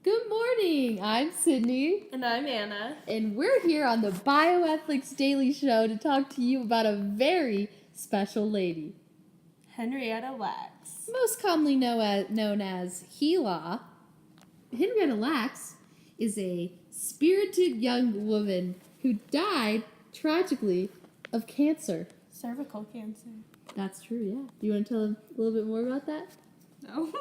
Good morning. I'm Sydney. And I'm Anna. And we're here on the Bioethics Daily Show to talk to you about a very special lady. Henrietta Lacks. Most commonly known as HeLa. Henrietta Lacks is a spirited young woman who died tragically of cancer. Cervical cancer. That's true, yeah. Do you want to tell them a little bit more about that? No.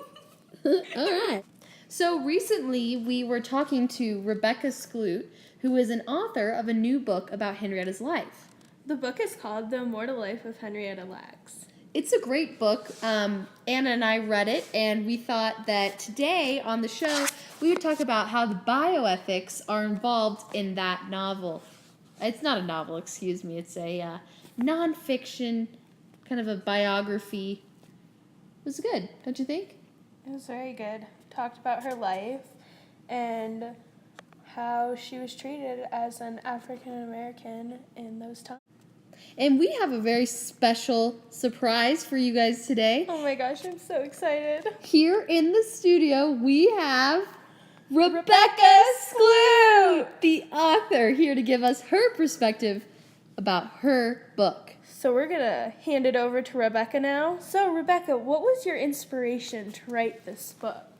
All right. So recently we were talking to Rebecca Skloot, who is an author of a new book about Henrietta's life. The book is called The Immortal Life of Henrietta Lacks. It's a great book. Anna and I read it, and we thought that today on the show we would talk about how the bioethics are involved in that novel. It's not a novel, excuse me. It's a nonfiction, kind of a biography. It was good, don't you think? It was very good. Talked about her life and how she was treated as an African American in those times. And we have a very special surprise for you guys today. Oh my gosh, I'm so excited. Here in the studio, we have Rebecca Skloot, the author, here to give us her perspective about her book. So we're going to hand it over to Rebecca now. So Rebecca, what was your inspiration to write this book?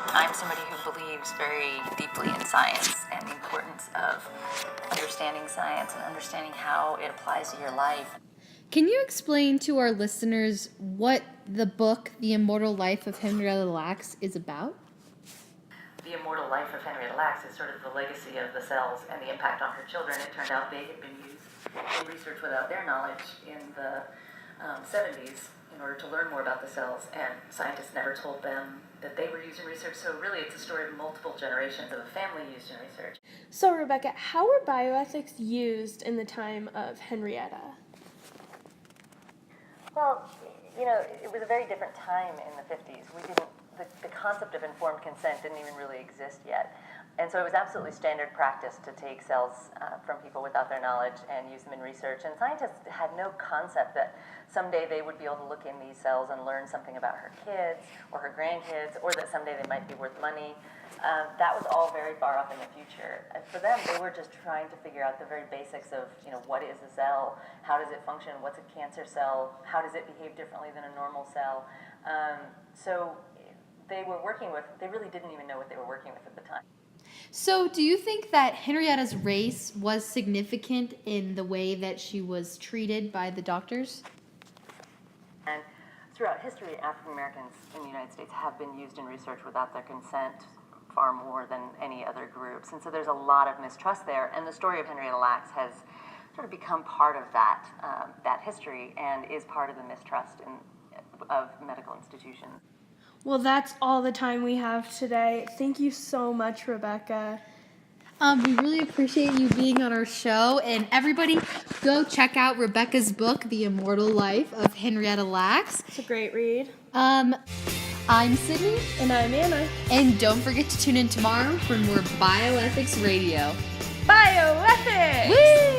I'm somebody who believes very deeply in science and the importance of understanding science and understanding how it applies to your life. Can you explain to our listeners what the book, The Immortal Life of Henrietta Lacks, is about? The Immortal Life of Henrietta Lacks is sort of the legacy of the cells and the impact on her children. It turned out they had been used in research without their knowledge in the 70s in order to learn more about the cells, and scientists never told them that they were used in research. So really it's a story of multiple generations of a family used in research. So Rebecca, how were bioethics used in the time of Henrietta? Well, you know, it was a very different time in the 50s. The concept of informed consent didn't even really exist yet. And so it was absolutely standard practice to take cells from people without their knowledge and use them in research. And scientists had no concept that someday they would be able to look in these cells and learn something about her kids or her grandkids, or that someday they might be worth money. That was all very far off in the future. And for them, they were just trying to figure out the very basics of, you know, what is a cell? How does it function? What's a cancer cell? How does it behave differently than a normal cell? So they really didn't even know what they were working with at the time. So do you think that Henrietta's race was significant in the way that she was treated by the doctors? And throughout history, African Americans in the United States have been used in research without their consent far more than any other groups. And so there's a lot of mistrust there. And the story of Henrietta Lacks has sort of become part of that history and is part of the mistrust of medical institutions. Well, that's all the time we have today. Thank you so much, Rebecca. We really appreciate you being on our show. And everybody, go check out Rebecca's book, The Immortal Life of Henrietta Lacks. It's a great read. I'm Sydney. And I'm Anna. And don't forget to tune in tomorrow for more Bioethics Radio. Bioethics! Woo!